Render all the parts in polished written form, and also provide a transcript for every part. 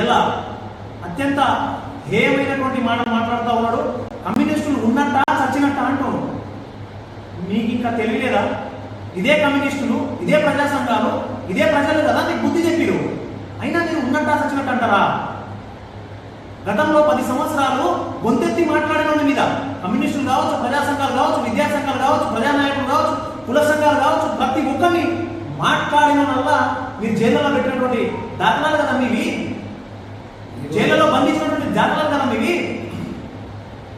ఎలా అత్యంత హేయమైనటువంటి మాట మాట్లాడుతూ ఉన్నాడు. కమ్యూనిస్టులు ఉన్నట్ట చచ్చినట్ట అంటాడు. మీకు ఇంకా తెలియలేదా? ఇదే కమ్యూనిస్టులు, ఇదే ప్రజా సంఘాలు, ఇదే ప్రజలు కదా మీకు బుద్ధి చెప్పిరు. అయినా మీరు ఉన్నట్ట చచ్చినట్టు అంటారా? గతంలో 10 సంవత్సరాలు గొంతెత్తి మాట్లాడిన వాళ్ళ మీద కమ్యూనిస్టులు కావచ్చు, ప్రజా సంఘాలు కావచ్చు, విద్యా సంఘాలు కావచ్చు, ప్రజానాయకులు కావచ్చు, కుల సంఘాలు కావచ్చు, ప్రతి ఒక్కరిని మాట్లాడిన వల్ల మీరు జైల్లో పెట్టినటువంటి దాఖలాలు కదా మీవి, జైల్లో బంధించినటువంటి దాఖలాలు కదా మీవి.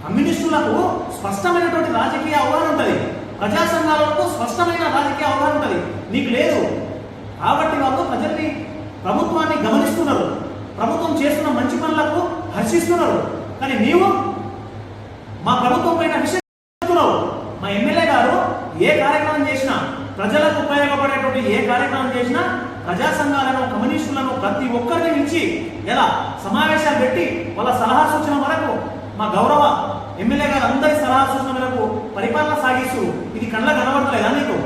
కమ్యూనిస్టులకు స్పష్టమైనటువంటి రాజకీయ అవగాహన ఉంటుంది, ప్రజా సంఘాలకు స్పష్టమైన రాజకీయ అవగాహన ఉంటుంది, నీకు లేదు. కాబట్టి వాళ్ళు ప్రజల్ని, ప్రభుత్వాన్ని గమనిస్తున్నారు, ప్రభుత్వం చేస్తున్న మంచి పనులకు హర్షిస్తున్నారు. కానీ నీవు మా ప్రభుత్వం పైన విషయిస్తున్నావు. మా ఎమ్మెల్యే గారు ఏ కార్యక్రమం చేసినా, ప్రజలకు ఉపయోగపడేటువంటి ఏ కార్యక్రమం చేసినా ప్రజా సంఘాలను, కమ్యూనిస్టులను ప్రతి ఒక్కరిని మించి ఎలా సమావేశాలు పెట్టి వాళ్ళ సలహా సూచన వరకు మా గౌరవ ఎమ్మెల్యే గారు అందరి సలహా సూచన మేరకు పరిపాలన సాగిస్తూ ఇది కళ్ళ కనబడతలేదా నీకు?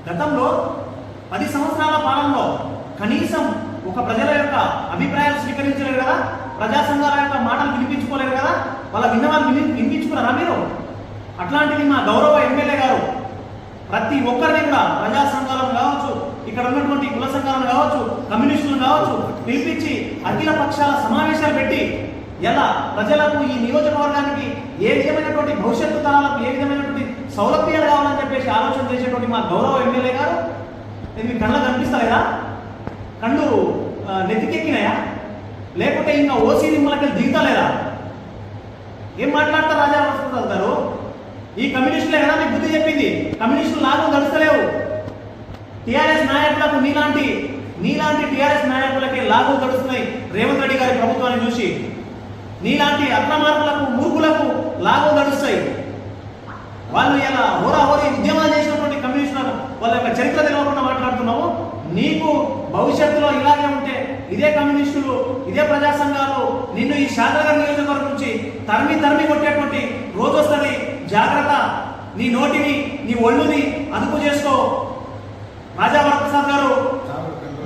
గతంలో 10 సంవత్సరాల పాలనలో కనీసం ఒక ప్రజల యొక్క అభిప్రాయాలు స్వీకరించలేరు కదా, ప్రజా సంఘాల యొక్క మాటలు వినిపించుకోలేరు కదా, వాళ్ళ విన్నవాళ్ళు వినిపించుకున్నారా మీరు? అట్లాంటిది మా గౌరవ ఎమ్మెల్యే గారు ప్రతి ఒక్కరిని కూడా ప్రజా సంఘాలను కావచ్చు, ఇక్కడ ఉన్నటువంటి కుల సంఘాలను కావచ్చు, కమ్యూనిస్టులను కావచ్చు పిలిపించి అఖిల పక్షాల సమావేశాలు పెట్టి ఎలా ప్రజలకు ఈ నియోజకవర్గానికి ఏ విధమైనటువంటి భవిష్యత్తు తరాలకు ఏ విధమైనటువంటి సౌలభ్యాలు కావాలని చెప్పేసి ఆలోచన చేసేటువంటి మా గౌరవ ఎమ్మెల్యే గారు మీ కళ్ళకు కనిపిస్తలేదా? కళ్ళు నెత్తికెక్కినాయా? లేకుంటే ఇంకా ఓసీ నిమ్మలకి దిగుతలేదా? ఏం మాట్లాడతారు రాజా గారు? ఈ కమ్యూనిస్టులే కదా మీకు బుద్ధి చెప్పింది. కమ్యూనిస్టులు లాభం గడుస్తలేవు. టీఆర్ఎస్ నాయకులకు నీలాంటి టీఆర్ఎస్ నాయకులకి లాభం గడుస్తున్నాయి రేవంత్ రెడ్డి గారి ప్రభుత్వాన్ని చూసి. నీలాంటి అక్రమార్కులకు, మూర్ఖులకు లాభం గడుస్తాయి. వాళ్ళు ఇలా హోరాహోరీ ఉద్యమాలు చేసినటువంటి కమ్యూనిస్టులకు వాళ్ళ యొక్క చరిత్ర తెలియకుండా మాట్లాడుతున్నావు. నీకు భవిష్యత్తులో ఇలాగే ఉంటే ఇదే కమ్యూనిస్టులు, ఇదే ప్రజా సంఘాలు నిన్ను ఈ శాంతనగర్ నియోజకవర్గం నుంచి తరిమి కొట్టేటువంటి రోజు వస్తుంది. జాగ్రత్త, నీ నోటిని, నీ ఒళ్ళుని అదుపు చేసుకో. రాజా వరప్రసాద్ గారు,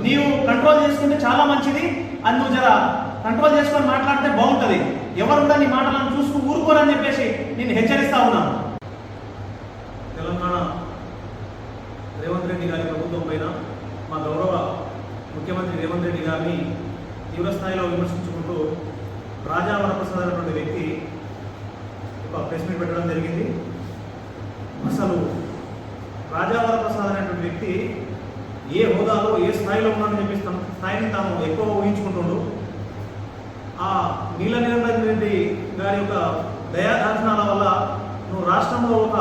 నీవు కంట్రోల్ చేసుకుంటే చాలా మంచిది. అది నువ్వు జర కంట్రోల్ చేసుకొని మాట్లాడితే బాగుంటుంది. ఎవరుండా నీ మాటలను చూసుకు ఊరుకోరని చెప్పేసి నేను హెచ్చరిస్తా ఉన్నాను. తెలంగాణ రేవంత్ రెడ్డి గారి ప్రభుత్వం పైన మా గౌరవ ముఖ్యమంత్రి రేవంత్ రెడ్డి గారిని తీవ్రస్థాయిలో విమర్శించుకుంటూ రాజా వరప్రసాద్ అనేటువంటి వ్యక్తి ఒక ప్రెస్ మీట్ పెట్టడం జరిగింది. అసలు రాజా వరప్రసాద్ అనేటువంటి వ్యక్తి ఏ హోదాలో, ఏ స్థాయిలో ఉన్నాడని చెప్పి స్థాయిని తాను ఎక్కువ ఊహించుకుంటుండు. ఆ నీల నిరంజన్ రెడ్డి గారి యొక్క దయాదార్శనాల వల్ల నువ్వు రాష్ట్రంలో ఒక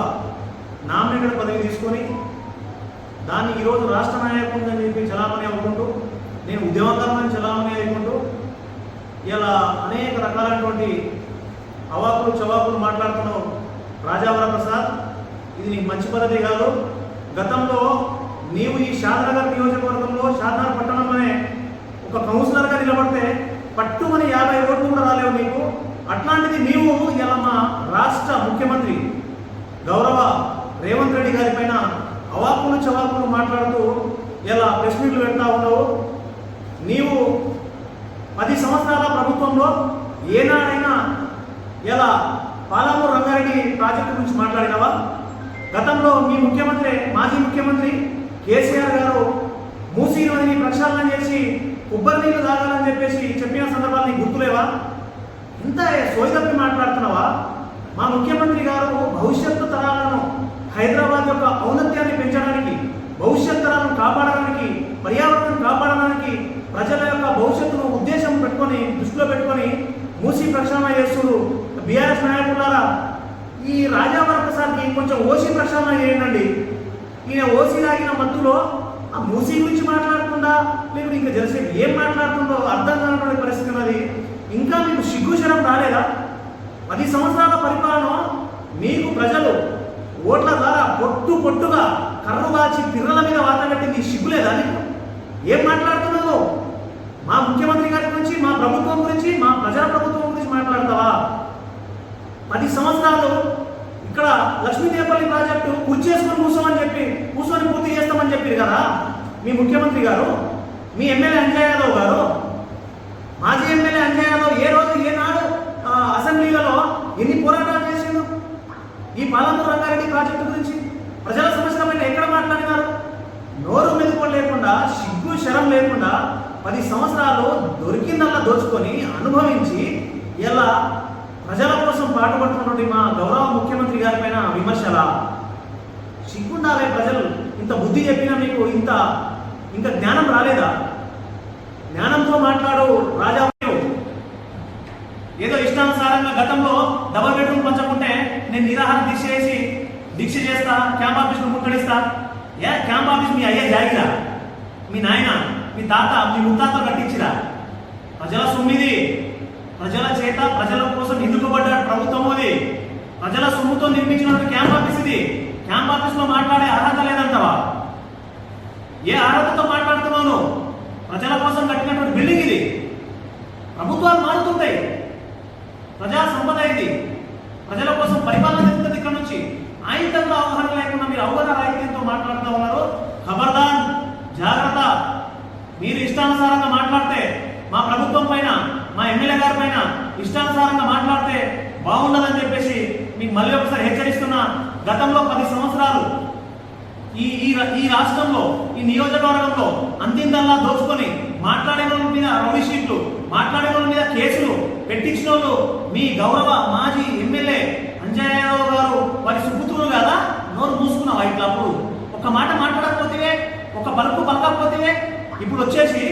నామినేటెడ్ పదవి తీసుకొని దాన్ని ఈరోజు రాష్ట్ర నాయకుడిని అని చెప్పి చలామణి అవ్వకుంటూ, నేను ఉద్యమకారులని చలామణి అయ్యుకుంటూ ఇలా అనేక రకాలైనటువంటి అవాకులు చవాకులు మాట్లాడుతున్నావు రాజా వరప్రసాద్. ఇది నీకు మంచి పద్ధతి కాదు. గతంలో నీవు ఈ షాద్నగర్ నియోజకవర్గంలో షాద్నగర్ పట్టణంలోనే ఒక కౌన్సిలర్గా నిలబడితే పట్టుమని 50 ఓట్లు కూడా రాలేవు నీకు. అట్లాంటిది నీవు ఇలా మా రాష్ట్ర ముఖ్యమంత్రి గౌరవ రేవంత్ రెడ్డి గారి పైన అవాకులు చవాకులు మాట్లాడుతూ ఇలా ప్రెస్ మీట్లు పెడతా ఉన్నావు. నీవు 10 సంవత్సరాల ప్రభుత్వంలో ఏనాడైనా ఇలా పాలమూరు రంగారెడ్డి ప్రాజెక్టు గురించి మాట్లాడినావా? గతంలో మీ ముఖ్యమంత్రి, మాజీ ముఖ్యమంత్రి కేసీఆర్ గారు మూసీ నదిని ప్రక్షాళన చేసి కొబ్బరి నీళ్లు తాగాలని చెప్పేసి చెప్పిన సందర్భాలు నీకు గుర్తులేవా? ఇంత సోయిదప్పి మాట్లాడుతున్నావా? మా ముఖ్యమంత్రి గారు భవిష్యత్తు తరాలను, హైదరాబాద్ యొక్క ఔన్నత్యాన్ని పెంచడానికి, భవిష్యత్ తరాలను కాపాడడానికి, పర్యావరణం కాపాడడానికి, ప్రజల యొక్క భవిష్యత్తును ఉద్దేశం పెట్టుకొని, దృష్టిలో పెట్టుకొని మూసీ ప్రక్షాళన చేస్తున్నారు. బీఆర్ఎస్ నాయకులారా, ఈ రాజా వరప్రసాద్కి కొంచెం ఓసీ ప్రక్షాళన చేయండి. ఈయన ఓసీ లాగిన మత్తులో ఆ మూసీ గురించి మాట్లాడకుండా లేకపోతే ఇంకా జలసేపు ఏం మాట్లాడుతుందో అర్థం కానటువంటి పరిస్థితి ఉన్నది. ఇంకా మీకు సిగ్గుశరం రాలేదా? 10 సంవత్సరాల పరిపాలన మీకు ప్రజలు ఓట్ల ద్వారా పొట్టుగా కర్రుగాచి పిర్రల మీద వాత పెట్టింది. సిగ్గులేదా నీకు? ఏం మాట్లాడుతున్నావు? మా ముఖ్యమంత్రి గారి గురించి, మా ప్రభుత్వం గురించి, మా ప్రజల ప్రభుత్వం గురించి మాట్లాడతావా? 10 సంవత్సరాలు ఇక్కడ లక్ష్మీదేవపల్లి ప్రాజెక్టు కూర్చేసుకొని కూర్చోమని చెప్పి కూర్చొని పూర్తి చేస్తామని చెప్పారు కదా మీ ముఖ్యమంత్రి గారు. మీ ఎమ్మెల్యే అంజయ్ యాదవ్ గారు, మాజీ ఎమ్మెల్యే అంజయ్ యాదవ్ ఏ రోజు ఏనాడు అసెంబ్లీలలో ఎన్ని పోరాటాలు చేసిండు ఈ పాలమూరు రంగారెడ్డి ప్రాజెక్టు గురించి? ప్రజల సమస్యల పైన ఎక్కడ మాట్లాడినారు? నోరు మెదుపు లేకుండా, సిగ్గు శరం లేకుండా 10 సంవత్సరాలు దొరికిందల్లా దోచుకొని అనుభవించి ఇలా ప్రజల కోసం పాటుపడుతున్నటువంటి మా గౌరవ ముఖ్యమంత్రి గారి పైన విమర్శల? సిగ్గుండాలే ప్రజలు. ఇంత బుద్ధి చెప్పినా మీకు ఇంకా జ్ఞానం రాలేదా? జ్ఞానంతో మాట్లాడు రాజా. ఏదో ఇష్టానుసారంగా గతంలో డబల్ బెడ్రూమ్ పంచకుంటే నేను నిరాహార దీక్ష చేస్తా, క్యాంప్ ఆఫీస్ను ముట్టడిస్తా. క్యాంప్ ఆఫీస్ మీ అయ్యే జాగిరా? మీ నాయన, మీ తాత, మీ ముత్తాత కట్టించిరా? ప్రజల సొమ్మిది, ప్రజల చేత ప్రజల కోసం ఎన్నుకోబడ్డ ప్రభుత్వం అది. ప్రజల సొమ్ముతో నిర్మించినటువంటి క్యాంప్ ఆఫీస్ ఇది. క్యాంప్ ఆఫీస్ లో మాట్లాడే అర్హత లేదంటావా? ఏ అర్హతతో మాట్లాడుతున్నాను? ప్రజల కోసం కట్టినటువంటి బిల్డింగ్ ఇది. ప్రభుత్వాలు మారుతుంటాయి, ప్రజా సంపద ఇది. ప్రజల కోసం పరిపాలన జరుగుతుంది. ఇక్కడ నుంచి ఆయుధంగా అవగాహన లేకుండా మీరు అవగాహన రాహిత్యంతో మాట్లాడుతూ ఉన్నారు. ఖబర్దార్, జాగ్రత్త. మీరు ఇష్టానుసారంగా మాట్లాడితే, మా ప్రభుత్వం పైన, మా ఎమ్మెల్యే గారి పైన ఇష్టానుసారంగా మాట్లాడితే బాగుండదని చెప్పేసి మీకు మళ్ళీ ఒకసారి హెచ్చరిస్తున్నా. గతంలో 10 సంవత్సరాలు ఈ రాష్ట్రంలో, ఈ నియోజకవర్గంలో అంతిందల్లా దోచుకొని మాట్లాడే వాళ్ళ మీద రౌడీ షీట్లు, మాట్లాడే వాళ్ళ మీద కేసులు పెట్టించిన వాళ్ళు మీ గౌరవ మాజీ ఎమ్మెల్యే అంజయ్ యాదవ్ గారు. వారి సుపుత్రులు కదా? నోరు మూసుకున్నావా? ఇట్లా అప్పుడు ఒక మాట మాట్లాడకపోతే, ఒక పలుకు పలకపోతే ఇప్పుడు వచ్చేసి